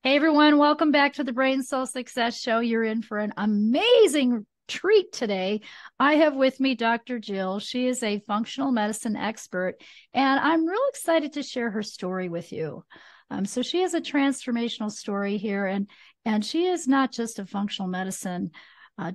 Hey everyone, welcome back to the Brain Soul Success Show. You're in for an amazing treat today. I have with me Dr. Jill. She is a functional medicine expert, and I'm real excited to share her story with you. So she has a transformational story here, and she is not just a functional medicine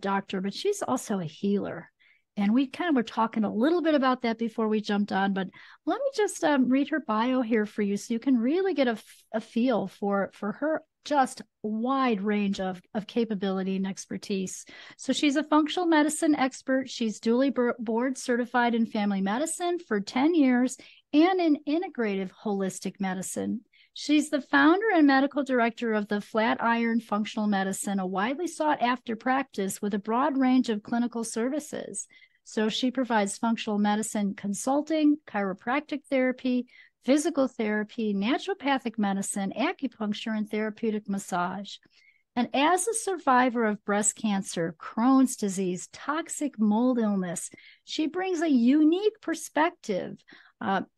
doctor, but she's also a healer. And we kind of were talking a little bit about that before we jumped on, but let me just read her bio here for you so you can really get a feel for her just wide range of capability and expertise. So she's a functional medicine expert. She's duly board certified in family medicine for 10 years and in integrative holistic medicine. She's the founder and medical director of the Flatiron Functional Medicine, a widely sought after practice with a broad range of clinical services. So she provides functional medicine consulting, chiropractic therapy, physical therapy, naturopathic medicine, acupuncture, and therapeutic massage. And as a survivor of breast cancer, Crohn's disease, toxic mold illness, she brings a unique perspective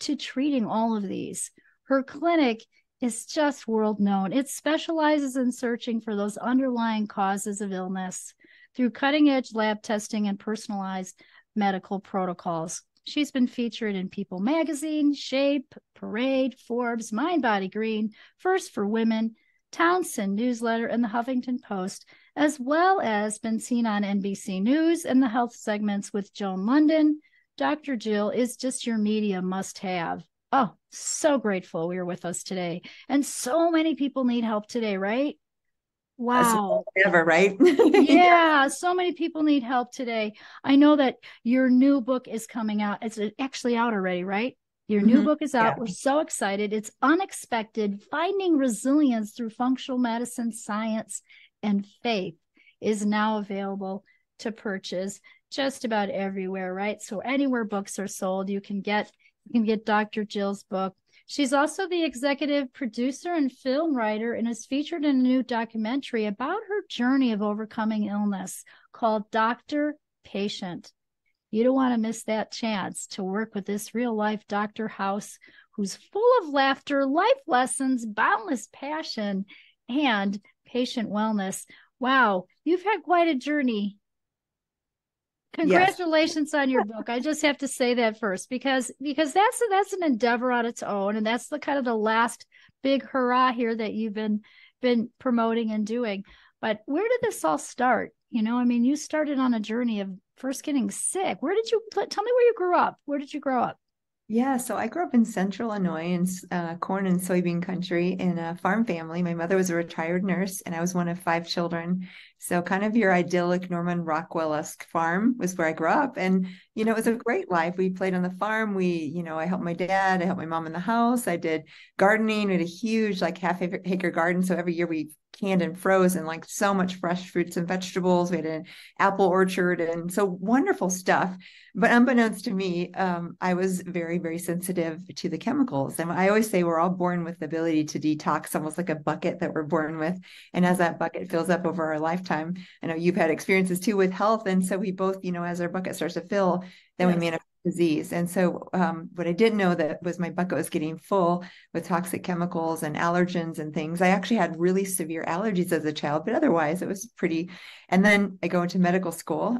to treating all of these. Her clinic is just world known. It specializes in searching for those underlying causes of illness through cutting edge lab testing and personalized medical protocols. She's been featured in People Magazine, Shape, Parade, Forbes, Mind, Body, Green, First for Women, Townsend Newsletter, and the Huffington Post, as well as been seen on NBC News and the health segments with Joan London. Dr. Jill is just your media must-have. Oh, so grateful you're with us today. And so many people need help today, right? Wow. Ever, right? Yeah, so many people need help today. I know that your new book is coming out. It's actually out already, right? Your new Mhm. book is Yeah. out. We're so excited. It's Unexpected: Finding Resilience Through Functional Medicine, Science, and Faith is now available to purchase just about everywhere, right? So anywhere books are sold, you can get Dr. Jill's book. She's also the executive producer and film writer and is featured in a new documentary about her journey of overcoming illness called Doctor Patient. You don't want to miss that chance to work with this real life Dr. House who's full of laughter, life lessons, boundless passion, and patient wellness. Wow, you've had quite a journey. Yes. Congratulations on your book. I just have to say that first because that's an endeavor on its own, and that's the kind of the last big hurrah here that you've been promoting and doing. But where did this all start? I mean, you started on a journey of first getting sick. Where did you tell me where you grew up? Where did you grow up? Yeah. So I grew up in central Illinois in corn and soybean country in a farm family. My mother was a retired nurse, and I was one of five children. So kind of your idyllic Norman Rockwell-esque farm was where I grew up. And, it was a great life. We played on the farm. I helped my dad, I helped my mom in the house. I did gardening. We had a huge, like half acre garden. So every year we canned and froze and like so much fresh fruits and vegetables. We had an apple orchard and so wonderful stuff. But unbeknownst to me, I was very, very sensitive to the chemicals. And I always say we're all born with the ability to detox, almost like a bucket that we're born with. And as that bucket fills up over our lifetime, I know you've had experiences too with health. And so we both, as our bucket starts to fill, then we Yes. manifest disease. And so what I didn't know that was my bucket was getting full with toxic chemicals and allergens and things. I actually had really severe allergies as a child, but otherwise it was pretty. And then I go into medical school.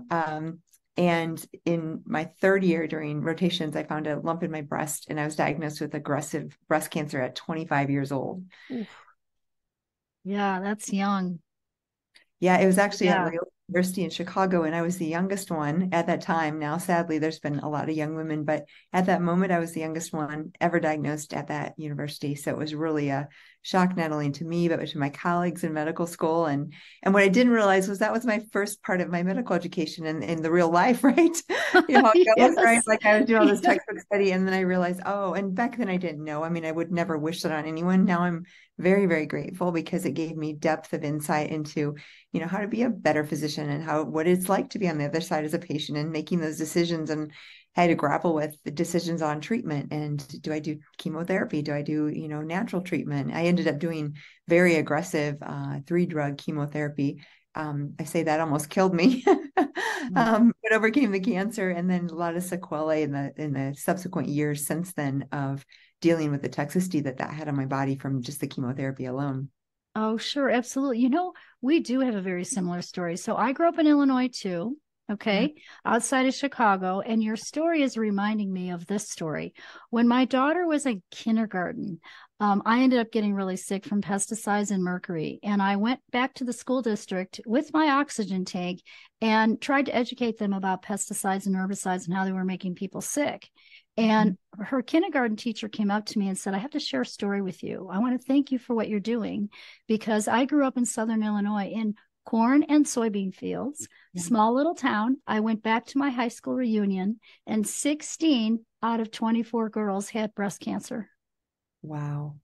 And in my third year during rotations, I found a lump in my breast and I was diagnosed with aggressive breast cancer at 25 years old. Oof. Yeah, that's young. Yeah, it was actually at Yeah. Loyola University in Chicago, and I was the youngest one at that time. Now, sadly, there's been a lot of young women, but at that moment, I was the youngest one ever diagnosed at that university. So it was really a shock, not only to me, but to my colleagues in medical school. And what I didn't realize was that was my first part of my medical education in the real life, right? How it goes, right? Yes. Like I was doing all this textbook study, and then I realized, oh, and back then I didn't know. I mean, I would never wish that on anyone. Now I'm very, very grateful because it gave me depth of insight into how to be a better physician and what it's like to be on the other side as a patient and making those decisions and had to grapple with the decisions on treatment. And do I do chemotherapy? Do I do, natural treatment? I ended up doing very aggressive 3-drug chemotherapy. I say that almost killed me, but overcame the cancer and then a lot of sequelae in the subsequent years since then of dealing with the toxicity that had on my body from just the chemotherapy alone. Oh, sure. Absolutely. We do have a very similar story. So I grew up in Illinois too. Yeah. Okay. Outside of Chicago. And your story is reminding me of this story. When my daughter was in kindergarten, I ended up getting really sick from pesticides and mercury. And I went back to the school district with my oxygen tank and tried to educate them about pesticides and herbicides and how they were making people sick. And her kindergarten teacher came up to me and said, I have to share a story with you. I want to thank you for what you're doing because I grew up in Southern Illinois in corn and soybean fields, Yeah. small little town. I went back to my high school reunion, and 16 out of 24 girls had breast cancer. Wow.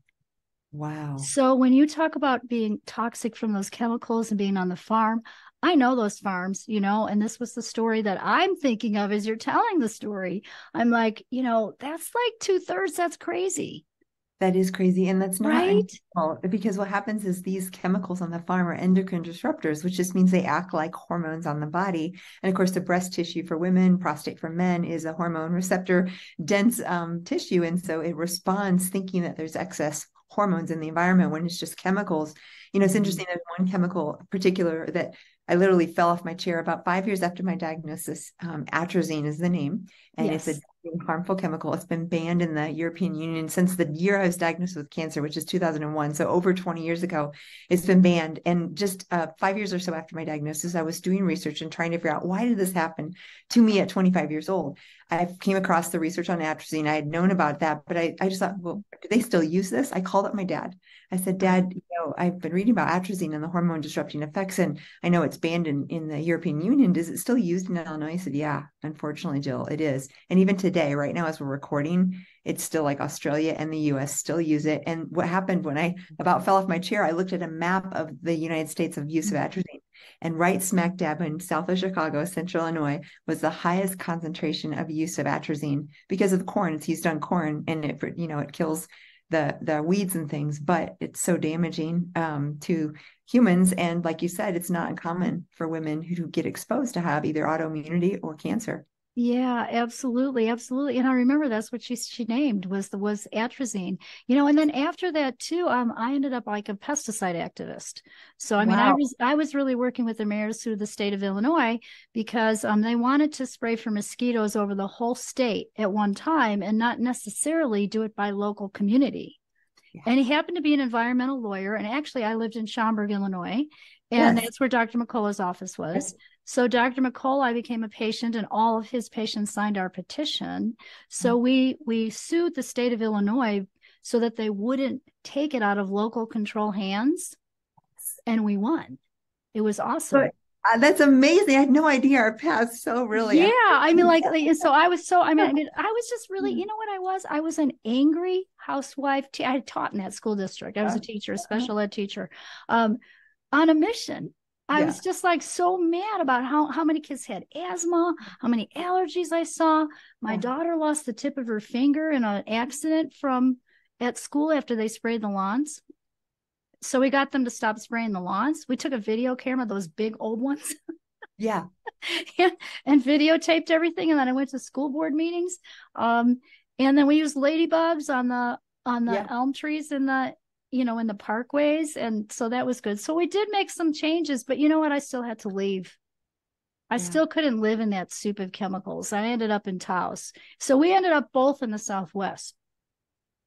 Wow. So when you talk about being toxic from those chemicals and being on the farm, I know those farms, and this was the story that I'm thinking of as you're telling the story. I'm like, that's like 2/3. That's crazy. That is crazy. And that's not Right? unusual because what happens is these chemicals on the farm are endocrine disruptors, which just means they act like hormones on the body. And of course, the breast tissue for women, prostate for men is a hormone receptor dense tissue. And so it responds thinking that there's excess hormones in the environment when it's just chemicals. It's interesting. There's one chemical in particular that I literally fell off my chair about 5 years after my diagnosis. Atrazine is the name, and it's a Yes. harmful chemical. It's been banned in the European Union since the year I was diagnosed with cancer, which is 2001. So over 20 years ago, it's been banned. And just 5 years or so after my diagnosis, I was doing research and trying to figure out why did this happen to me at 25 years old. I came across the research on atrazine. I had known about that, but I just thought, well, do they still use this? I called up my dad. I said, Dad, I've been reading about atrazine and the hormone disrupting effects, and I know it's banned in the European Union. Is it still used in Illinois? He said, yeah, unfortunately, Jill, it is. And even today, right now, as we're recording, it's still like Australia and the US still use it. And what happened when I about fell off my chair, I looked at a map of the United States of use of atrazine. And right smack dab in south of Chicago, central Illinois, was the highest concentration of use of atrazine because of corn. It's used on corn, and it kills the weeds and things, but it's so damaging to humans. And like you said, it's not uncommon for women who get exposed to have either autoimmunity or cancer. Yeah, absolutely, absolutely. And I remember that's what she named was atrazine. And then after that too, I ended up like a pesticide activist. So I mean, I Wow. was I was really working with the mayors through the state of Illinois because they wanted to spray for mosquitoes over the whole state at one time and not necessarily do it by local community. Yeah. And he happened to be an environmental lawyer. And actually, I lived in Schaumburg, Illinois, and Yes. that's where Dr. McCullough's office was. So Dr. McCullough, I became a patient, and all of his patients signed our petition. So we sued the state of Illinois so that they wouldn't take it out of local control hands, and we won. It was awesome. But that's amazing. I had no idea our paths so really. Yeah, I mean, so I was I was just really, you know what I was? I was an angry housewife. I had taught in that school district. I was a teacher, a special ed teacher, on a mission. I Yeah. was just like so mad about how many kids had asthma, how many allergies I saw. My daughter lost the tip of her finger in an accident from at school after they sprayed the lawns. So we got them to stop spraying the lawns. We took a video camera, those big old ones, Yeah. and videotaped everything. And then I went to school board meetings. And then we used ladybugs on the elm trees in the in the parkways. And so that was good. So we did make some changes, but you know what? I still had to leave. I still couldn't live in that soup of chemicals. I ended up in Taos. So we ended up both in the Southwest.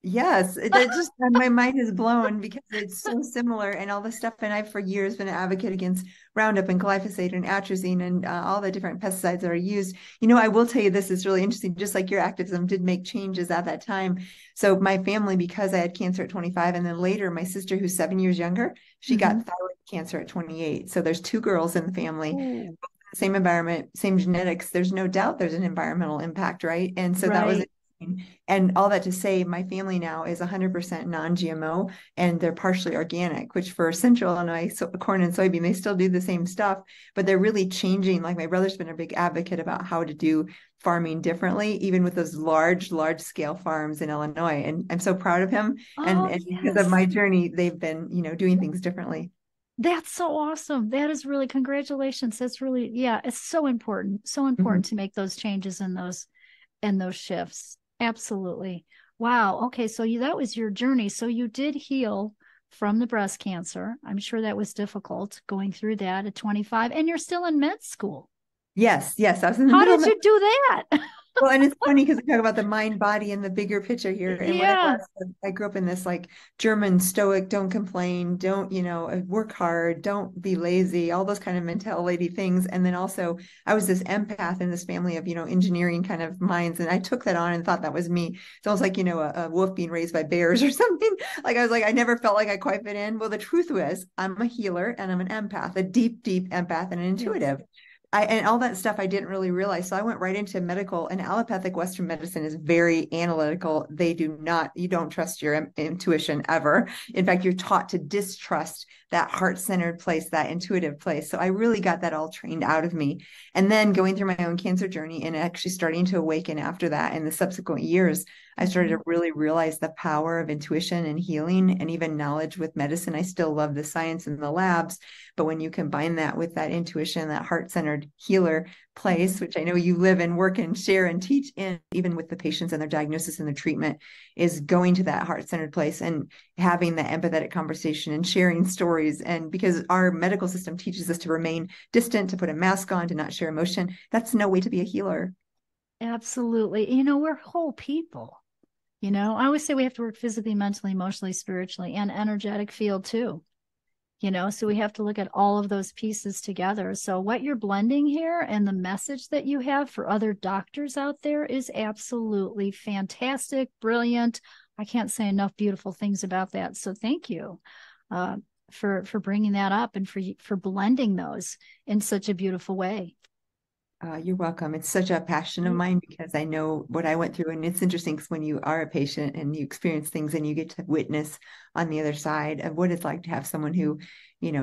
Yes, it just my mind is blown because it's so similar and all this stuff. And I've for years been an advocate against Roundup and glyphosate and atrazine and all the different pesticides that are used. I will tell you this is really interesting. Just like your activism did make changes at that time. So my family, because I had cancer at 25, and then later my sister, who's 7 years younger, she got thyroid cancer at 28. So there's two girls in the family. Ooh. Same environment, same genetics. There's no doubt there's an environmental impact, right? And so that was Right. and all that to say, my family now is 100% non-GMO, and they're partially organic, which for Central Illinois, corn and soybean, they still do the same stuff, but they're really changing. Like my brother's been a big advocate about how to do farming differently, even with those large scale farms in Illinois. And I'm so proud of him. Oh, And because of yes. my journey, they've been, doing things differently. That's so awesome. That is really congratulations. That's really, yeah, it's so important. So Mm-hmm. important to make those changes and those shifts. Absolutely. Wow. Okay. So that was your journey. So you did heal from the breast cancer. I'm sure that was difficult going through that at 25, and you're still in med school. Yes. I was in the How middle of did my you do that? Well, and it's funny because we talk about the mind, body, and the bigger picture here. And whenever Yeah. I grew up in this like German stoic, don't complain, don't, work hard, don't be lazy, all those kind of mentality things. And then also I was this empath in this family of, engineering kind of minds. And I took that on and thought that was me. It's almost like, a wolf being raised by bears or something. Like I was like, I never felt like I quite fit in. Well, the truth was I'm a healer and I'm an empath, a deep, deep empath and an intuitive. Yes. And all that stuff I didn't really realize. So I went right into medical, and allopathic Western medicine is very analytical. You don't trust your intuition ever. In fact, you're taught to distrust that heart-centered place, that intuitive place. So I really got that all trained out of me. And then going through my own cancer journey and actually starting to awaken after that in the subsequent years, I started to really realize the power of intuition and healing and even knowledge with medicine. I still love the science and the labs, but when you combine that with that intuition, that heart-centered healer place, which I know you live and work and share and teach in, even with the patients and their diagnosis and their treatment, is going to that heart-centered place and having that empathetic conversation and sharing stories. And because our medical system teaches us to remain distant, to put a mask on, to not share emotion, that's no way to be a healer. Absolutely. We're whole people. I always say we have to work physically, mentally, emotionally, spiritually, and energetic field too. So we have to look at all of those pieces together. So what you're blending here and the message that you have for other doctors out there is absolutely fantastic, brilliant. I can't say enough beautiful things about that. So thank you for bringing that up and for blending those in such a beautiful way. You're welcome. It's such a passion of mine because I know what I went through. And it's interesting because when you are a patient and you experience things and you get to witness on the other side of what it's like to have someone who,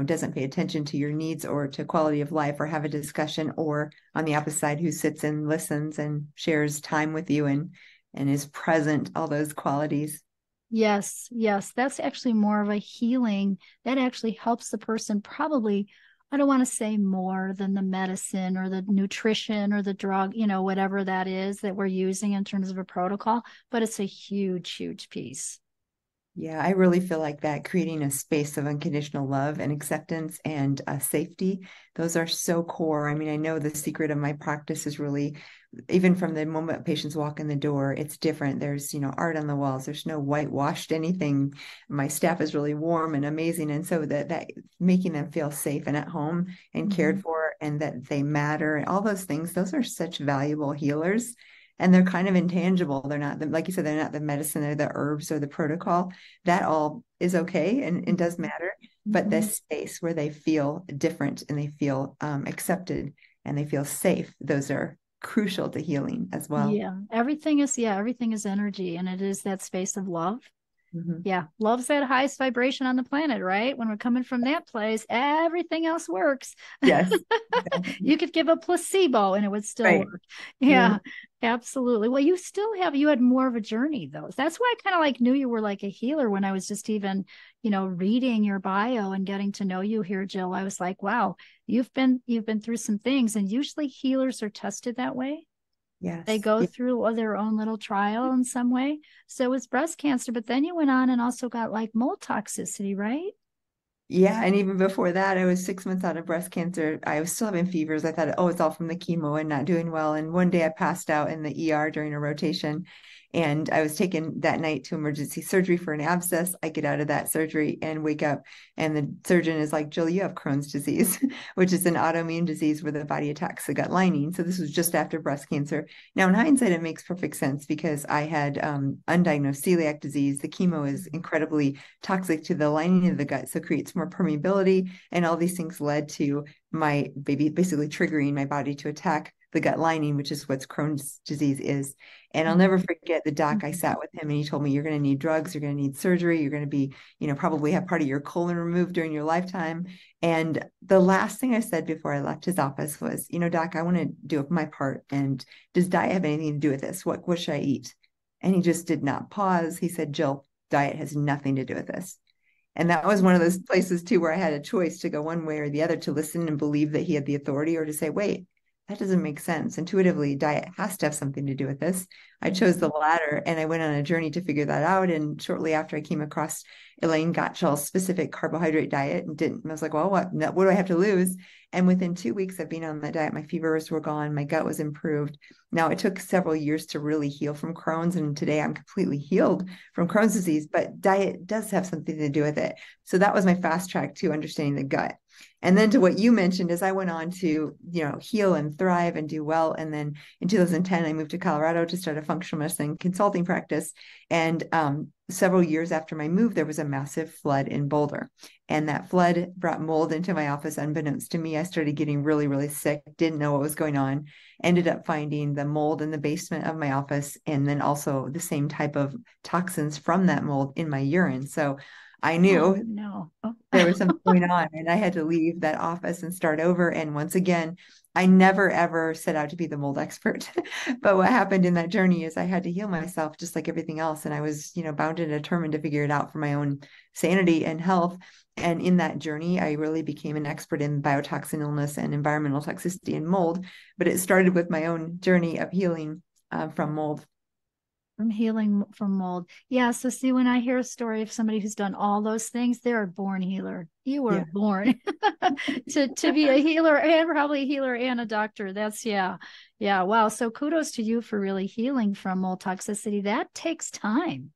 doesn't pay attention to your needs or to quality of life or have a discussion, or on the opposite side who sits and listens and shares time with you and is present, all those qualities. Yes, yes. That's actually more of a healing that actually helps the person probably. I don't want to say more than the medicine or the nutrition or the drug, whatever that is that we're using in terms of a protocol, but it's a huge, huge piece. Yeah, I really feel like that creating a space of unconditional love and acceptance and safety, those are so core. I mean, I know the secret of my practice is really, even from the moment patients walk in the door, it's different. There's, art on the walls. There's no whitewashed anything. My staff is really warm and amazing. And so that making them feel safe and at home and cared for and that they matter and all those things, those are such valuable healers. And they're kind of intangible. They're not, like you said, they're not the medicine or the herbs or the protocol. That all is okay and does matter. But this space where they feel different and they feel accepted and they feel safe, those are crucial to healing as well. Everything is energy, and it is that space of love. Mm-hmm. Yeah, love's that highest vibration on the planet, right? When we're coming from that place, everything else works. Yes. You could give a placebo and it would still Right. work. Yeah, absolutely. Well, you had more of a journey though. That's why I kind of like knew you were like a healer when I was just even, reading your bio and getting to know you here, Jill. I was like, wow, you've been through some things, and usually healers are tested that way. They Yes. go Yeah. through their own little trial in some way. So it was breast cancer, but then you went on and also got like mold toxicity, right? Yeah, and even before that, I was 6 months out of breast cancer. I was still having fevers. I thought, oh, it's all from the chemo and not doing well. And one day I passed out in the ER during a rotation, and I was taken that night to emergency surgery for an abscess. I get out of that surgery and wake up, and the surgeon is like, Jill, you have Crohn's disease, which is an autoimmune disease where the body attacks the gut lining. So this was just after breast cancer. Now, in hindsight, it makes perfect sense because I had undiagnosed celiac disease. The chemo is incredibly toxic to the lining of the gut, so it creates more permeability. And all these things led to my baby basically triggering my body to attack the gut lining, which is what Crohn's disease is. And I'll never forget the doc. I sat with him and he told me, you're going to need drugs, you're going to need surgery, you're going to be, probably have part of your colon removed during your lifetime. And the last thing I said before I left his office was, doc, I want to do my part. And does diet have anything to do with this? What should I eat? And he just did not pause. He said, Jill, diet has nothing to do with this. And that was one of those places too, where I had a choice to go one way or the other, to listen and believe that he had the authority, or to say, wait, that doesn't make sense. Intuitively, diet has to have something to do with this. I chose the latter and I went on a journey to figure that out. And shortly after I came across Elaine Gottschall's specific carbohydrate diet and I was like, well, what do I have to lose? And within 2 weeks of being on that diet, my fevers were gone. My gut was improved. Now, it took several years to really heal from Crohn's. And today I'm completely healed from Crohn's disease, but diet does have something to do with it. So that was my fast track to understanding the gut. And then to what you mentioned is I went on to, heal and thrive and do well. And then in 2010, I moved to Colorado to start a functional medicine consulting practice. And several years after my move, there was a massive flood in Boulder. And that flood brought mold into my office unbeknownst to me. I started getting really, really sick, didn't know what was going on, ended up finding the mold in the basement of my office, and then also the same type of toxins from that mold in my urine. So I knew there was something going on, and I had to leave that office and start over. And once again, I never, ever set out to be the mold expert. But what happened in that journey is I had to heal myself just like everything else. And I was, bound and determined to figure it out for my own sanity and health. And in that journey, I really became an expert in biotoxin illness and environmental toxicity and mold. But it started with my own journey of healing from mold. From healing from mold. Yeah. So see, when I hear a story of somebody who's done all those things, they're a born healer. You were born to be a healer, and probably a healer and a doctor. That's yeah. Wow. So kudos to you for really healing from mold toxicity. That takes time.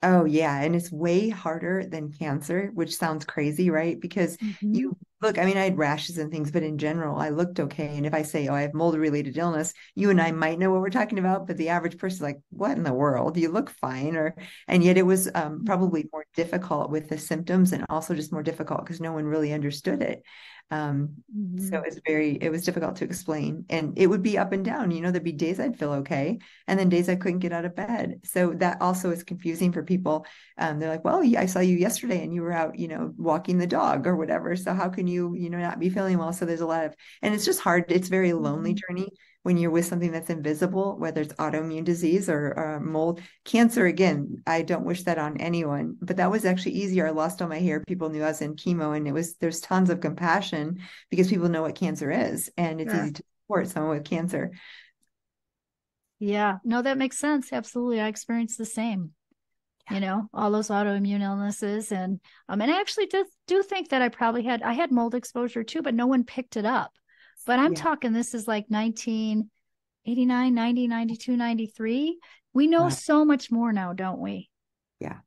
Oh, yeah. And it's way harder than cancer, which sounds crazy, right? Because you look, I mean, I had rashes and things, but in general, I looked okay. And if I say, oh, I have mold related illness, you and I might know what we're talking about, but the average person is like, what in the world? You look fine. And yet it was probably more difficult with the symptoms, and also just more difficult because no one really understood it. So it was difficult to explain, and it would be up and down. There'd be days I'd feel okay, and then days I couldn't get out of bed. So that also is confusing for people. They're like, well, I saw you yesterday and you were out, walking the dog or whatever. So how can you, not be feeling well? So there's a lot of, and it's just hard. It's a very lonely journey when you're with something that's invisible, whether it's autoimmune disease or mold. Cancer, again, I don't wish that on anyone, but that was actually easier. I lost all my hair. People knew I was in chemo, and there's tons of compassion because people know what cancer is, and it's easy to support someone with cancer. Yeah, no, that makes sense. Absolutely. I experienced the same, all those autoimmune illnesses. And I actually do think that I had mold exposure too, but no one picked it up. But I'm talking, this is like 1989, 90, 92, 93. We know so much more now, don't we? Yeah.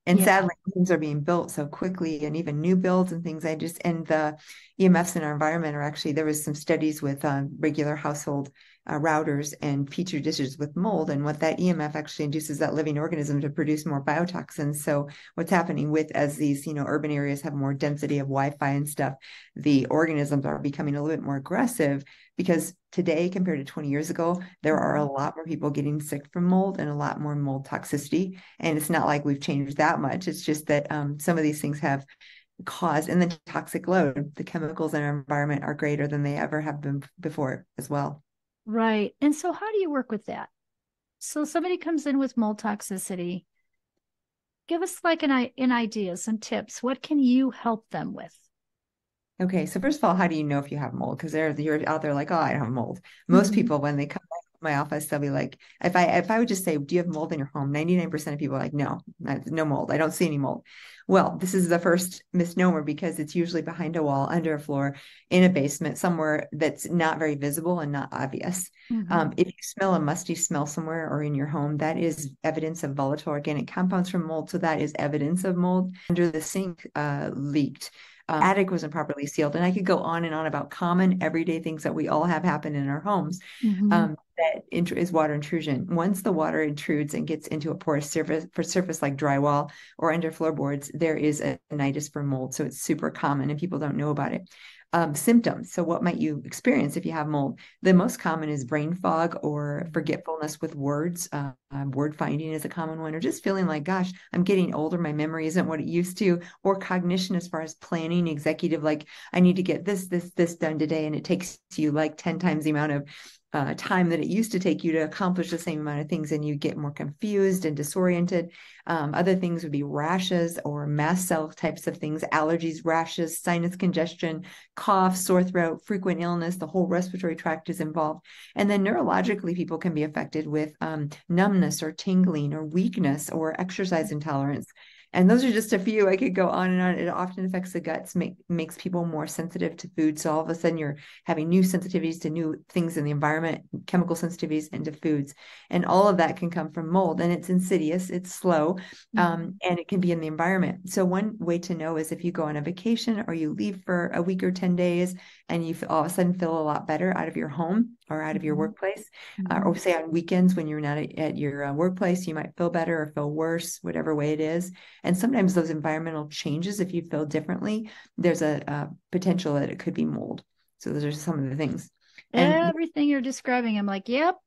And sadly, things are being built so quickly, and even new builds and things. And the EMFs in our environment are actually, there was some studies with regular household routers and petri dishes with mold, and what that EMF actually induces that living organism to produce more biotoxins. So what's happening as these, urban areas have more density of Wi-Fi and stuff, the organisms are becoming a little bit more aggressive, because today compared to 20 years ago, there are a lot more people getting sick from mold and a lot more mold toxicity. And it's not like we've changed that much. It's just that some of these things have caused, and the toxic load, the chemicals in our environment are greater than they ever have been before as well. Right. And so how do you work with that? So somebody comes in with mold toxicity. Give us like an idea, some tips. What can you help them with? Okay, so first of all, how do you know if you have mold? Because you're out there like, oh, I don't have mold. Most people, when they come to my office, they'll be like, if I would just say, do you have mold in your home? 99% of people are like, no, no mold. I don't see any mold. Well, this is the first misnomer, because it's usually behind a wall, under a floor, in a basement, somewhere that's not very visible and not obvious. If you smell a musty smell somewhere or in your home, that is evidence of volatile organic compounds from mold. So that is evidence of mold. Under the sink leaked. Attic wasn't properly sealed. And I could go on and on about common everyday things that we all have happen in our homes. That is water intrusion. Once the water intrudes and gets into a porous surface like drywall or under floorboards, there is a nidus for mold. So it's super common and people don't know about it. Symptoms. So what might you experience if you have mold? The most common is brain fog or forgetfulness with words. Word finding is a common one, or just feeling like, gosh, I'm getting older. My memory isn't what it used to. Or cognition as far as planning, executive, like I need to get this done today. And it takes you like 10 times the amount of time that it used to take you to accomplish the same amount of things, and you get more confused and disoriented. Other things would be rashes or mast cell types of things, allergies, rashes, sinus congestion, cough, sore throat, frequent illness. The whole respiratory tract is involved. And then neurologically, people can be affected with numbness or tingling or weakness or exercise intolerance. And those are just a few. I could go on and on. It often affects the guts, makes people more sensitive to food. So all of a sudden you're having new sensitivities to new things in the environment, chemical sensitivities into foods. And all of that can come from mold, and it's insidious, it's slow, and it can be in the environment. So one way to know is if you go on a vacation or you leave for a week or 10 days and you all of a sudden feel a lot better out of your home or out of your workplace, or say on weekends when you're not at your workplace, you might feel better or feel worse, whatever way it is. And sometimes those environmental changes, if you feel differently, there's a potential that it could be mold. So those are some of the things. And everything you're describing, I'm like, yep.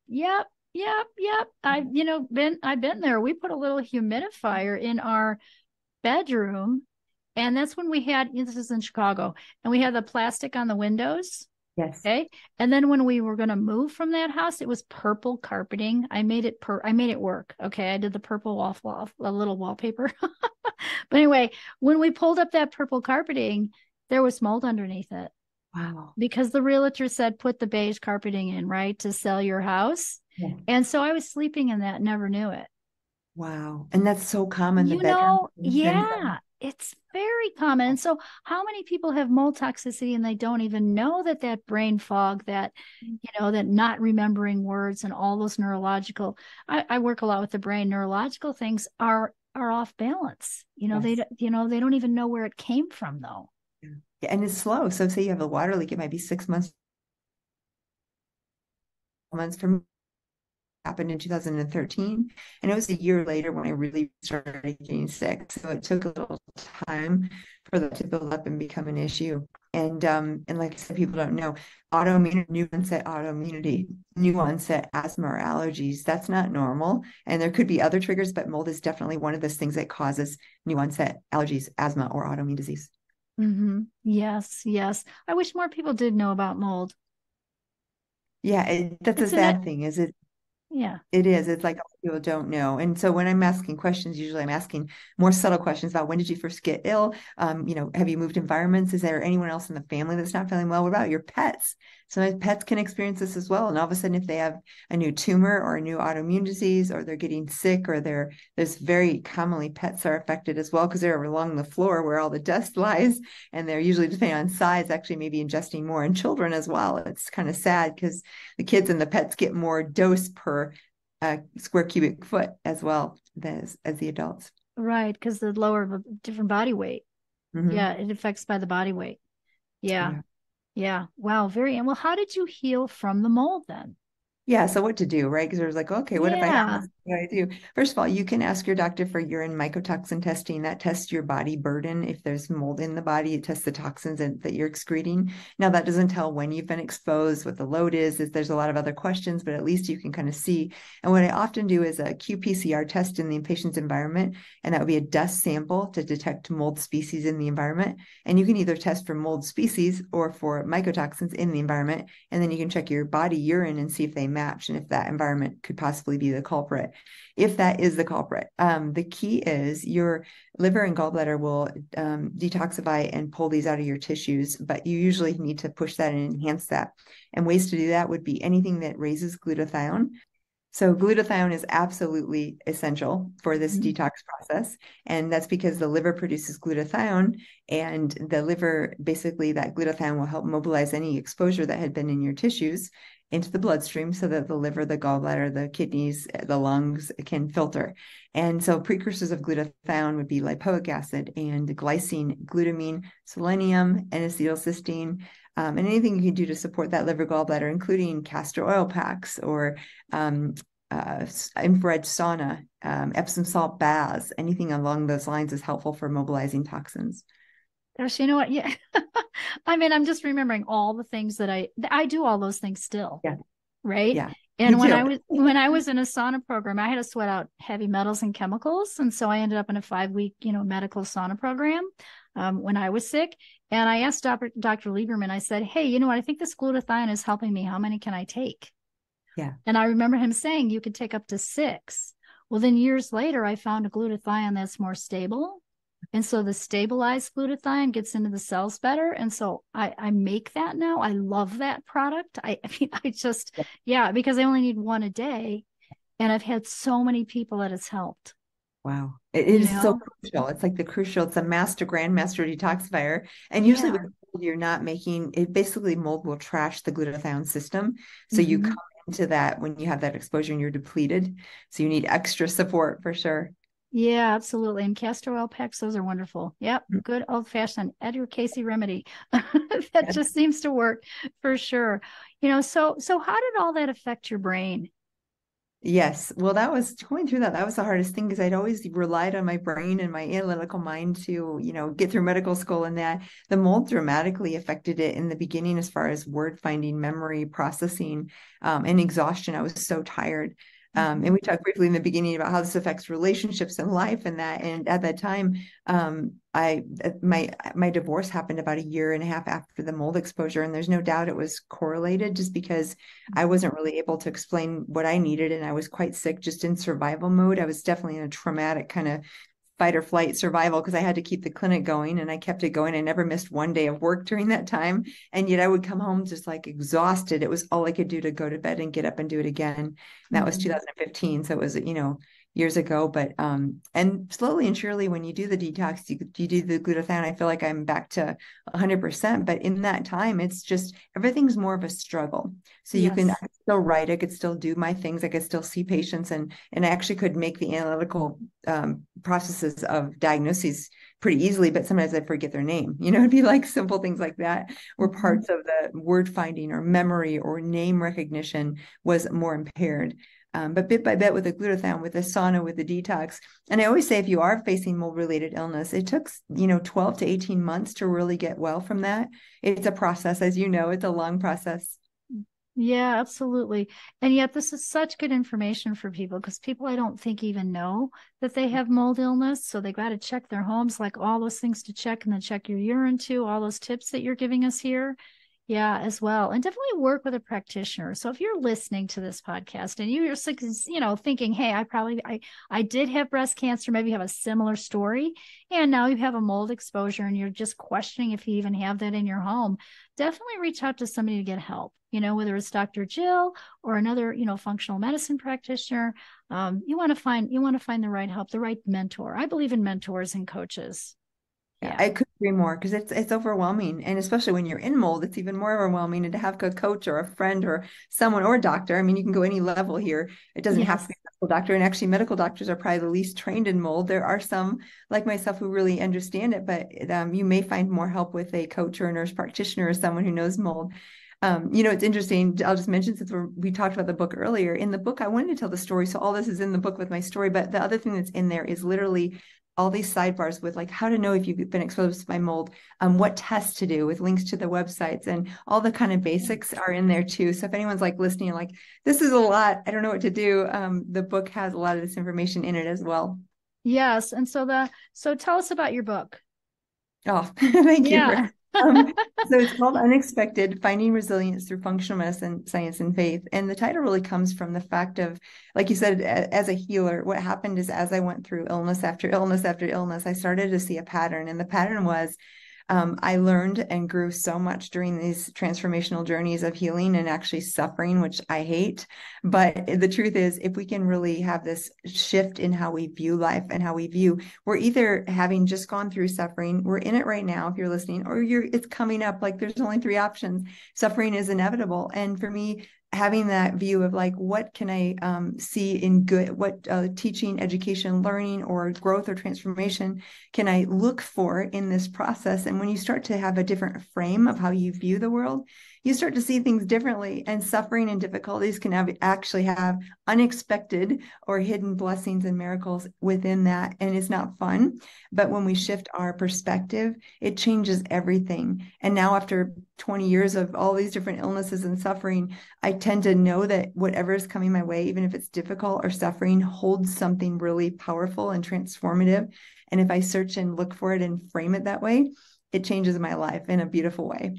I've been there. We put a little humidifier in our bedroom, and that's when we had, this is in Chicago, and we had the plastic on the windows. yes. Okay. And then when we were going to move from that house, it was purple carpeting. I made it work. Okay. I did the purple a little wallpaper. But anyway, when we pulled up that purple carpeting, there was mold underneath it. Wow. Because the realtor said, put the beige carpeting in, right, to sell your house. Yeah. And so I was sleeping in that, never knew it. Wow. And that's so common, the bedroom. Yeah, it's very common. And so how many people have mold toxicity and they don't even know that brain fog, that, that not remembering words and all those neurological, I work a lot with the brain, neurological things are off balance. Yes. They don't even know where it came from though. Yeah, and it's slow. So say you have a water leak, it might be 6 months from happened in 2013, and it was a year later when I really started getting sick. So it took a little time for that to build up and become an issue. And like I said, people don't know new onset autoimmunity, new onset asthma or allergies. That's not normal, and there could be other triggers, but mold is definitely one of those things that causes new onset allergies, asthma, or autoimmune disease. Yes. I wish more people did know about mold. Yeah, that's a sad thing, is it? Yeah. It is. It's like people don't know. And so when I'm asking questions, usually I'm asking more subtle questions about when did you first get ill? Have you moved environments? Is there anyone else in the family that's not feeling well? What about your pets? So pets can experience this as well. And all of a sudden, if they have a new tumor or a new autoimmune disease, or they're getting sick, or there's very commonly pets are affected as well, because they're along the floor where all the dust lies. And they're usually, depending on size, actually maybe ingesting more in children as well. It's kind of sad because the kids and the pets get more dose per square cubic foot as well as the adults. Right, because the lower, different body weight. Yeah, it affects by the body weight. Yeah. Wow, well, how did you heal from the mold then? Yeah, so what to do, right? Because there's like, okay, what if I have this? What do I do? First of all, you can ask your doctor for urine mycotoxin testing. That tests your body burden. If there's mold in the body, it tests the toxins that you're excreting. Now, that doesn't tell when you've been exposed, what the load is. There's a lot of other questions, but at least you can kind of see. And what I often do is a qPCR test in the patient's environment, and that would be a dust sample to detect mold species in the environment. And you can either test for mold species or for mycotoxins in the environment, and then you can check your body urine and see if they match, and if that environment could possibly be the culprit. If that is the culprit, the key is your liver and gallbladder will detoxify and pull these out of your tissues, but you usually need to push that and enhance that. And ways to do that would be anything that raises glutathione. So glutathione is absolutely essential for this detox process. And that's because the liver produces glutathione, and the liver, basically that glutathione will help mobilize any exposure that had been in your tissues into the bloodstream, so that the liver, the gallbladder, the kidneys, the lungs can filter. And so precursors of glutathione would be lipoic acid and glycine, glutamine, selenium, N-acetylcysteine, and anything you can do to support that liver gallbladder, including castor oil packs or infrared sauna, Epsom salt baths, anything along those lines is helpful for mobilizing toxins. Gosh, you know what? Yeah. I mean, I'm just remembering all the things that I do all those things still. Yeah. Right. Yeah. And when I was in a sauna program, I had to sweat out heavy metals and chemicals. And so I ended up in a 5-week, medical sauna program when I was sick. And I asked Dr. Lieberman, I said, hey, you know what? I think this glutathione is helping me. How many can I take? Yeah. And I remember him saying you could take up to 6. Well, then years later, I found a glutathione that's more stable. And so the stabilized glutathione gets into the cells better. And so I make that now. I love that product. I mean, I just, yeah, because I only need one a day. And I've had so many people that it's helped, Wow. It you is so know? crucial. It's like the crucial, it's a grandmaster detoxifier. And usually with Yeah. mold, you're not making it, basically mold will trash the glutathione system. So you Mm-hmm. come into that when you have that exposure and you're depleted. So you need extra support for sure. Yeah, absolutely. And castor oil packs, those are wonderful. Yep. Good old fashioned Edgar Casey remedy. That Yes. just seems to work for sure. So how did all that affect your brain? Yes. Well, that was going through that. That was the hardest thing because I'd always relied on my brain and my analytical mind to, get through medical school, and that the mold dramatically affected it in the beginning as far as word finding, memory, processing, and exhaustion. I was so tired. And we talked briefly in the beginning about how this affects relationships and life and that. And at that time, my divorce happened about a year and a half after the mold exposure, and there's no doubt it was correlated just because I wasn't really able to explain what I needed, and I was quite sick, just in survival mode. I was definitely in a traumatic kind of fight or flight survival because I had to keep the clinic going, and I kept it going. I never missed one day of work during that time. And yet I would come home just like exhausted. It was all I could do to go to bed and get up and do it again. And that was Mm-hmm. 2015. So it was, years ago. But and slowly and surely when you do the detox, you do the glutathione, I feel like I'm back to 100%. But in that time, it's just everything's more of a struggle. So I Yes. could still write, I could still do my things, I could still see patients, and I actually could make the analytical processes of diagnoses pretty easily, but sometimes I forget their name. It'd be like simple things like that, where Mm-hmm. parts of the word finding or memory or name recognition was more impaired. But bit by bit with the glutathione, with the sauna, with the detox. And I always say, if you are facing mold related illness, it took, 12 to 18 months to really get well from that. It's a process, as you know, it's a long process. Yeah, absolutely. And yet this is such good information for people because people I don't think even know that they have mold illness. So they got to check their homes, like all those things to check, and then check your urine too, all those tips that you're giving us here. Yeah, as well. And definitely work with a practitioner. So if you're listening to this podcast and you're thinking, hey, I did have breast cancer, maybe you have a similar story, and now you have a mold exposure and you're just questioning if you even have that in your home, definitely reach out to somebody to get help. Whether it's Dr. Jill or another, functional medicine practitioner. You want to find the right help, the right mentor. I believe in mentors and coaches. Yeah, Yeah. I could agree more because it's overwhelming, and especially when you're in mold, it's even more overwhelming. And to have a coach or a friend or someone or a doctor, I mean, you can go any level here. It doesn't have to be Yes. a medical doctor, and actually, medical doctors are probably the least trained in mold. There are some like myself who really understand it, but you may find more help with a coach or a nurse practitioner or someone who knows mold. It's interesting. I'll just mention, since we talked about the book earlier. In the book, I wanted to tell the story, so all this is in the book with my story. But the other thing that's in there is literally all these sidebars with like how to know if you've been exposed by mold, what tests to do with links to the websites, and all the kind of basics are in there too. So if anyone's like listening, like this is a lot, I don't know what to do. The book has a lot of this information in it as well. Yes. And so tell us about your book. Oh, thank you. Yeah. Um, so it's called Unexpected: Finding Resilience Through Functional Medicine, Science, and Faith. And the title really comes from the fact of, like you said, as a healer, what happened is as I went through illness after illness after illness, I started to see a pattern. And the pattern was I learned and grew so much during these transformational journeys of healing and actually suffering, which I hate. But the truth is, if we can really have this shift in how we view life and how we view, we're either having just gone through suffering, we're in it right now, if you're listening, or it's coming up. Like there's only three options. Suffering is inevitable. And for me, having that view of like, what can I see in good, what teaching, education, learning, or growth or transformation can I look for in this process? And when you start to have a different frame of how you view the world, you start to see things differently. And suffering and difficulties can actually have unexpected or hidden blessings and miracles within that. And it's not fun. But when we shift our perspective, it changes everything. And now, after 20 years of all these different illnesses and suffering, I tend to know that whatever is coming my way, even if it's difficult or suffering, holds something really powerful and transformative. And if I search and look for it and frame it that way, it changes my life in a beautiful way.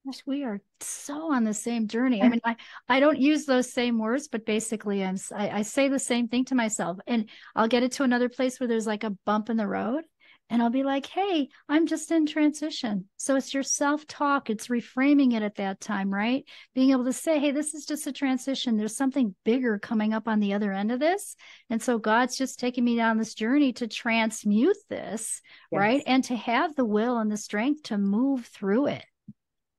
Gosh, we are so on the same journey. I mean, I don't use those same words, but basically I say the same thing to myself. And I'll get it to another place where there's like a bump in the road. And I'll be like, hey, I'm just in transition. So it's your self-talk. It's reframing it at that time, right? Being able to say, hey, this is just a transition. There's something bigger coming up on the other end of this. And so God's just taking me down this journey to transmute this, right? Yes. And to have the will and the strength to move through it.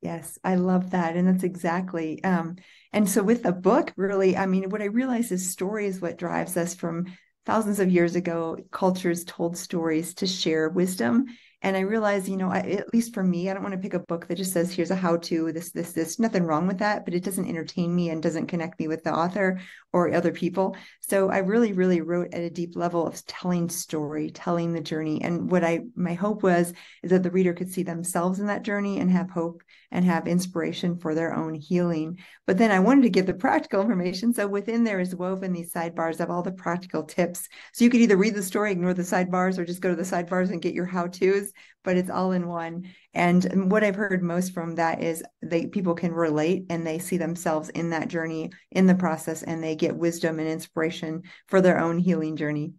Yes, I love that. And that's exactly. And so with the book, really, I mean, what I realize is story is what drives us from thousands of years ago. Cultures told stories to share wisdom. And I realize, at least for me, I don't want to pick a book that just says, here's a how-to, this, nothing wrong with that, but it doesn't entertain me and doesn't connect me with the author or other people. So I really, really wrote at a deep level of telling story, telling the journey. And my hope is that the reader could see themselves in that journey and have hope and have inspiration for their own healing. But then I wanted to give the practical information. So within there is woven these sidebars of all the practical tips. So you could either read the story, ignore the sidebars, or just go to the sidebars and get your how-tos, but it's all in one. And what I've heard most from that is people can relate and they see themselves in that journey, in the process, and they get wisdom and inspiration for their own healing journey.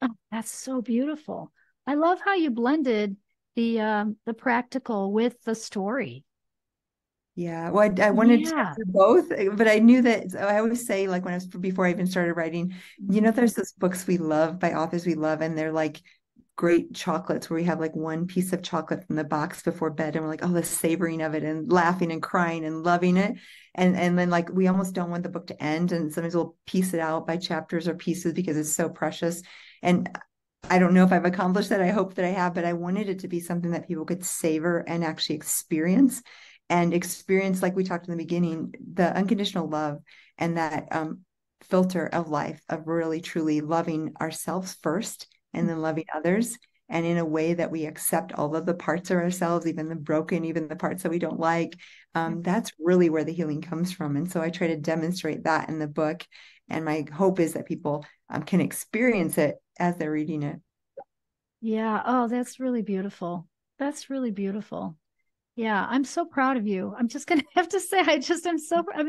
Oh, that's so beautiful. I love how you blended the practical with the story. Yeah, well, I wanted to Yeah. do both, but I knew that I always say, like before I even started writing, there's those books we love by authors we love, and they're like great chocolates where we have like one piece of chocolate from the box before bed, and we're like, oh, the savoring of it, and laughing and crying and loving it, and then like we almost don't want the book to end, and sometimes we'll piece it out by chapters or pieces because it's so precious. And I don't know if I've accomplished that. I hope that I have, but I wanted it to be something that people could savor and actually experience, like we talked in the beginning, the unconditional love and that filter of life of really truly loving ourselves first and then loving others, and in a way that we accept all of the parts of ourselves, even the broken, even the parts that we don't like. That's really where the healing comes from. And so I try to demonstrate that in the book. And my hope is that people can experience it as they're reading it. Yeah. Oh, that's really beautiful. That's really beautiful. Yeah, I'm so proud of you. I'm just going to have to say, I'm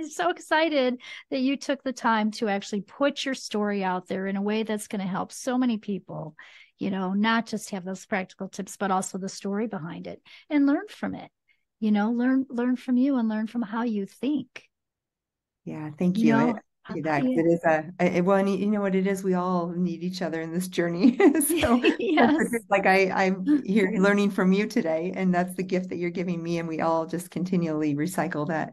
so excited that you took the time to actually put your story out there in a way that's going to help so many people, not just have those practical tips, but also the story behind it and learn from it, learn from you and learn from how you think, Yeah, thank you you. know, That yeah. it is well, and you know what it is, we all need each other in this journey. So it's Yes. just like I'm here learning from you today, and that's the gift that you're giving me, and we all just continually recycle that.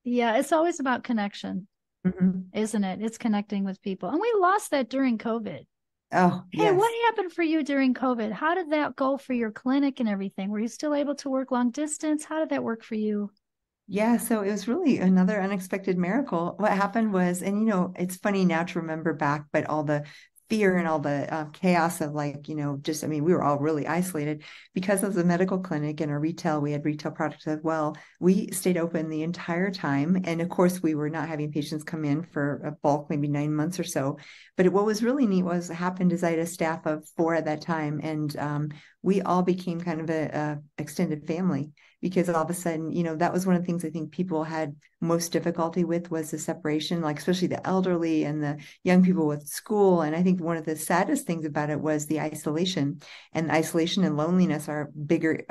Yeah, it's always about connection, Mhm. isn't it? It's connecting with people. And we lost that during COVID. Oh, Hey, what yes. happened for you during COVID? How did that go for your clinic and everything? Were you still able to work long distance? How did that work for you? Yeah, so it was really another unexpected miracle. What happened was, and it's funny now to remember back, but all the fear and all the chaos of like, just, I mean, we were all really isolated because of the medical clinic and our retail. We had retail products as well. We stayed open the entire time. And of course, we were not having patients come in for a bulk, maybe 9 months or so. But what was really neat was happened is I had a staff of 4 at that time. And we all became kind of a extended family, because all of a sudden, that was one of the things I think people had most difficulty with, was the separation, like especially the elderly and the young people with school. And I think one of the saddest things about it was the isolation, and isolation and loneliness are bigger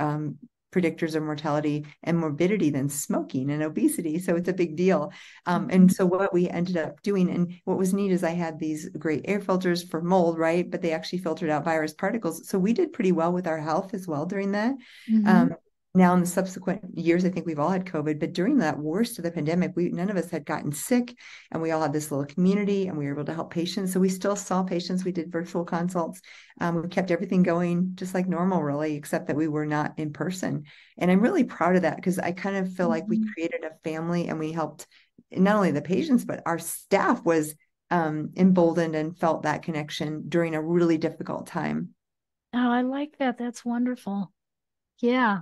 predictors of mortality and morbidity than smoking and obesity. So it's a big deal. And so what we ended up doing, and what was neat, is I had these great air filters for mold, right? But they actually filtered out virus particles. So we did pretty well with our health as well during that. Mm-hmm. Um, Now in the subsequent years, I think we've all had COVID, but during that worst of the pandemic, none of us had gotten sick, and we all had this little community, and we were able to help patients. So we still saw patients. We did virtual consults. We kept everything going just like normal, really, except that we were not in person. And I'm really proud of that, because I kind of feel like we Mm-hmm. created a family, and we helped not only the patients, but our staff was emboldened and felt that connection during a really difficult time. Oh, I like that. That's wonderful. Yeah.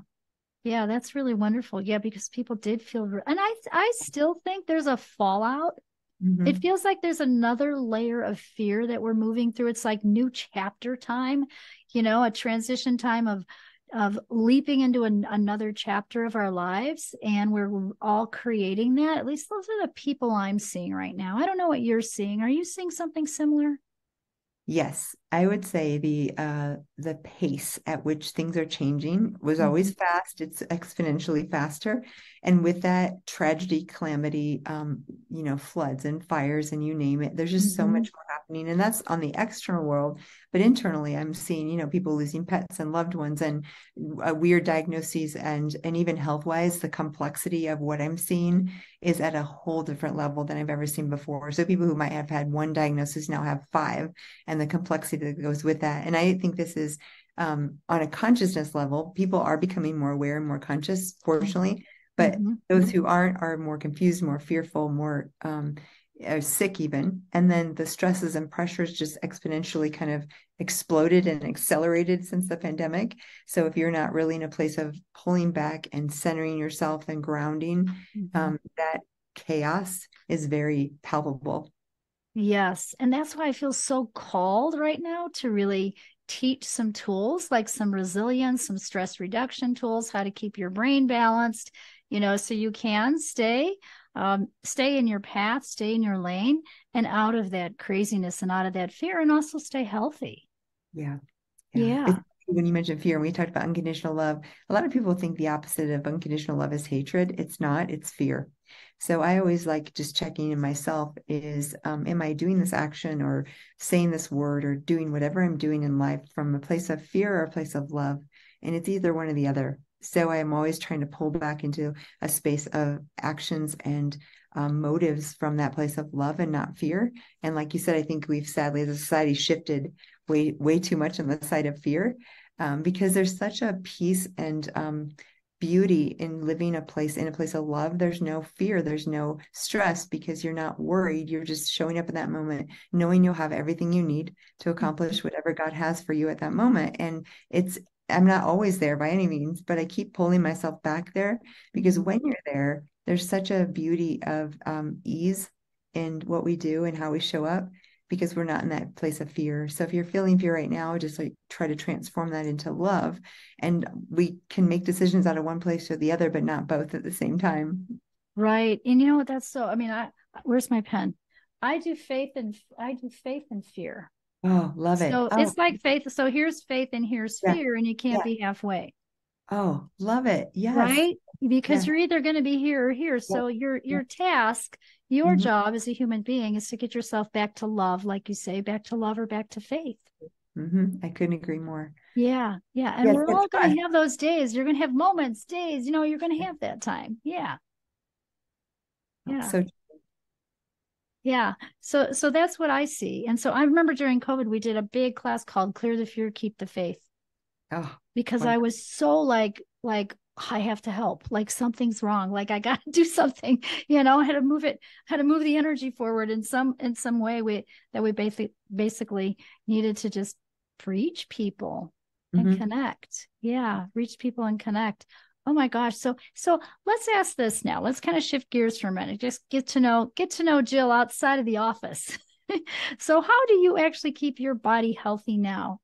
Yeah, that's really wonderful. Yeah, because people did feel, and I still think there's a fallout. It Mhm. feels like there's another layer of fear that we're moving through. It's like new chapter time, a transition time of of leaping into another chapter of our lives, and we're all creating that. At least those are the people I'm seeing right now. I don't know what you're seeing. Are you seeing something similar? Yes, I would say the pace at which things are changing was Mhm. always fast. It's exponentially faster. And with that tragedy, calamity, floods and fires and you name it, there's just so Mhm. much more happening. And that's on the external world. But internally, I'm seeing, people losing pets and loved ones and weird diagnoses and even health-wise, the complexity of what I'm seeing is at a whole different level than I've ever seen before. So people who might have had one diagnosis now have five and the complexity that goes with that. And I think this is on a consciousness level, people are becoming more aware and more conscious, fortunately. But Mhm. those who aren't are more confused, more fearful, more are sick even. And then the stresses and pressures just exponentially kind of exploded and accelerated since the pandemic. So if you're not really in a place of pulling back and centering yourself and grounding, Mhm. that chaos is very palpable. Yes. And that's why I feel so called right now to really teach some tools like some resilience, some stress reduction tools, how to keep your brain balanced, so you can stay in your path, stay in your lane, and out of that craziness and out of that fear, and also stay healthy. Yeah. Yeah. Yeah. When you mentioned fear, and we talked about unconditional love, a lot of people think the opposite of unconditional love is hatred. It's not, it's fear. So I always like just checking in myself is, am I doing this action or saying this word or doing whatever I'm doing in life from a place of fear or a place of love? And it's either one or the other. So I am always trying to pull back into a space of actions and motives from that place of love and not fear. And like you said, I think we've sadly, as a society, shifted way too much on the side of fear, because there's such a peace and beauty in living in a place of love. There's no fear, there's no stress because you're not worried. You're just showing up in that moment, knowing you'll have everything you need to accomplish whatever God has for you at that moment. And I'm not always there by any means, but I keep pulling myself back there because when you're there, there's such a beauty of ease in what we do and how we show up because we're not in that place of fear. So if you're feeling fear right now, just like try to transform that into love. And we can make decisions out of one place or the other, but not both at the same time. Right. And you know what? That's so, I mean, where's my pen? I do faith and fear. Oh, love it. So Oh, it's like faith. So here's faith and here's yeah. fear, and you can't Yeah. be halfway, Oh, love it. Yes. right? Because Yeah. you're either going to be here or here. Yeah. So your Yeah. your task, your Mm-hmm. job as a human being is to get yourself back to love, like you say, back to love or back to faith. Mm-hmm. I couldn't agree more. Yeah, yeah. And Yes, we're that's all going to have those days. You're going to have moments, days, you're going to have that time. Yeah. Yeah. so. Yeah. So that's what I see. And so I remember during COVID, we did a big class called Clear the Fear, Keep the Faith, Oh, because I wonderful. was so like I have to help, like something's wrong, like I got to do something, I had to move the energy forward in some way we basically needed to just reach people and Mm-hmm. connect. Yeah, reach people and connect. Oh my gosh. So let's ask this now. Let's kind of shift gears for a minute. Just get to know Jill outside of the office. So how do you actually keep your body healthy now?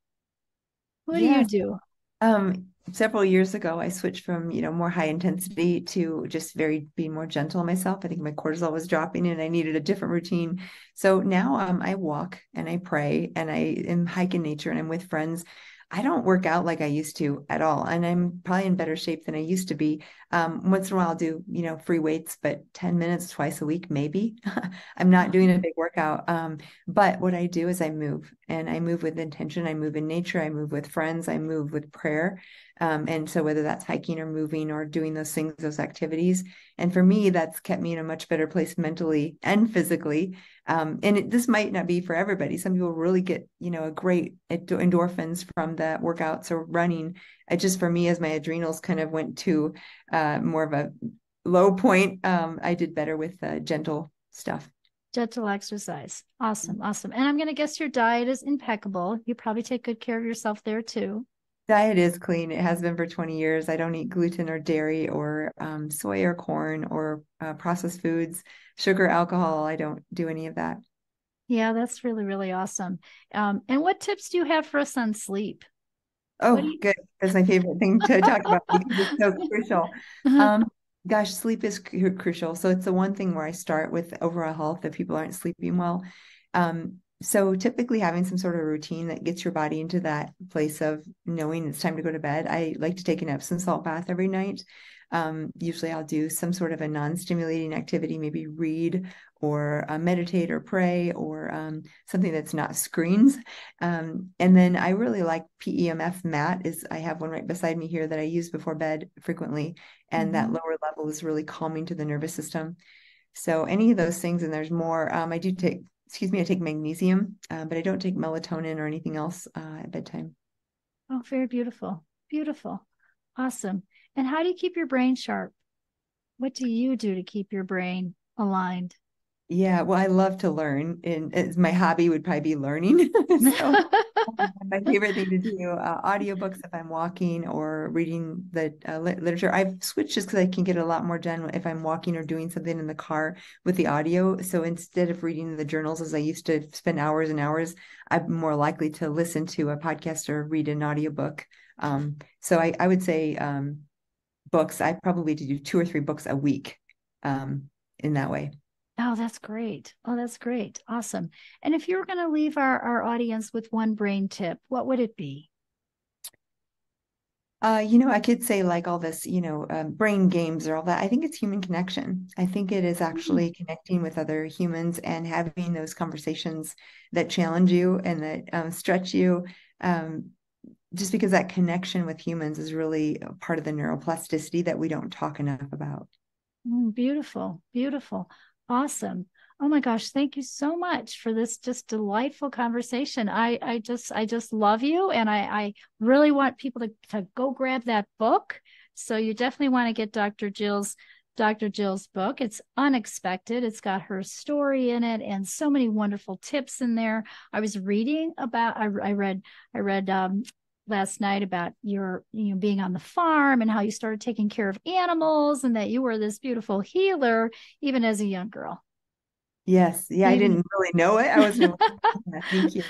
What do you Yes. do? Several years ago, I switched from, more high intensity to just being more gentle on myself. I think my cortisol was dropping and I needed a different routine. So now, I walk and I pray and I am hike in nature and I'm with friends. I don't work out like I used to at all. And I'm probably in better shape than I used to be. Once in a while, I'll do, free weights, but 10 minutes twice a week, maybe. I'm not doing a big workout. But what I do is I move and I move with intention. I move in nature. I move with friends. I move with prayer. And so whether that's hiking or moving or doing those things, those activities. And for me, that's kept me in a much better place mentally and physically. This might not be for everybody. Some people really get, a great endorphins from the workouts or running. It just for me, as my adrenals kind of went to more of a low point, I did better with gentle stuff. Gentle exercise. Awesome. Awesome. And I'm going to guess your diet is impeccable. You probably take good care of yourself there too. Diet is clean. It has been for 20 years. I don't eat gluten or dairy or soy or corn or processed foods, sugar, alcohol. I don't do any of that. Yeah, that's really, really awesome. And what tips do you have for us on sleep? What do Oh, you? good. That's my favorite thing to talk about because it's so crucial. Um, Gosh, sleep is crucial. So it's the one thing where I start with overall health if people aren't sleeping well. So typically having some sort of routine that gets your body into that place of knowing it's time to go to bed. I like to take an Epsom salt bath every night. Usually I'll do some sort of a non-stimulating activity, maybe read or meditate or pray or something that's not screens. And then I really like PEMF mat is I have one right beside me here that I use before bed frequently. And that Mhm. lower level is really calming to the nervous system. So any of those things, and there's more. I do take, excuse me, I take magnesium, but I don't take melatonin or anything else at bedtime. Oh, very beautiful. Beautiful. Awesome. And how do you keep your brain sharp? What do you do to keep your brain aligned? Yeah, well, I love to learn, and my hobby would probably be learning. So my favorite thing to do, audiobooks if I'm walking or reading the literature. I've switched just because I can get a lot more done if I'm walking or doing something in the car with the audio. So instead of reading the journals as I used to spend hours and hours, I'm more likely to listen to a podcast or read an audiobook. So I would say books. I probably do 2 or 3 books a week in that way. Oh, that's great. Oh, that's great. Awesome. And if you were going to leave our audience with one brain tip, what would it be? I could say like all this, brain games or all that. I think it's human connection. I think it is Mm, actually connecting with other humans and having those conversations that challenge you and that stretch you. Um, just because that connection with humans is really a part of the neuroplasticity that we don't talk enough about. beautiful. Beautiful. Awesome. Oh my gosh, thank you so much for this just delightful conversation. I just love you and I really want people to go grab that book. So you definitely want to get Dr. Jill's book. It's unexpected. It's got her story in it and so many wonderful tips in there. I was reading about I read last night about your being on the farm and how you started taking care of animals and that you were this beautiful healer even as a young girl. Yes. Yeah, I Even didn't really know it. I wasn't aware. Yeah, thank you.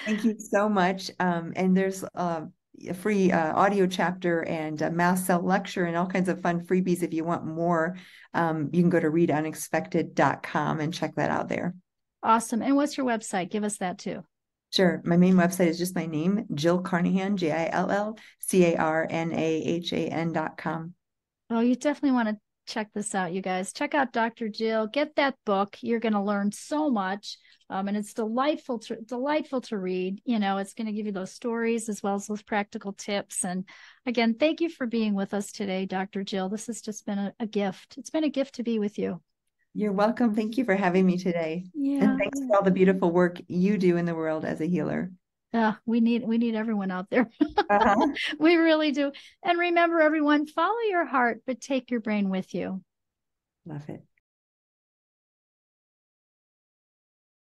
Thank you so much. And there's a free audio chapter and a mass cell lecture and all kinds of fun freebies. If you want more, you can go to readunexpected.com and check that out there. awesome. And what's your website? Give us that too. Sure. My main website is just my name, Jill Carnahan, JILLCARNAHAN.com. Oh, you definitely want to check this out, you guys. Check out Dr. Jill. Get that book. You're going to learn so much. And it's delightful to read. It's going to give you those stories as well as those practical tips. And again, thank you for being with us today, Dr. Jill. This has just been a gift. It's been a gift to be with you. You're welcome. Thank you for having me today. And Yeah. thanks for all the beautiful work you do in the world as a healer. We need everyone out there. Uh-huh. We really do. And remember, everyone, follow your heart, but take your brain with you. Love it.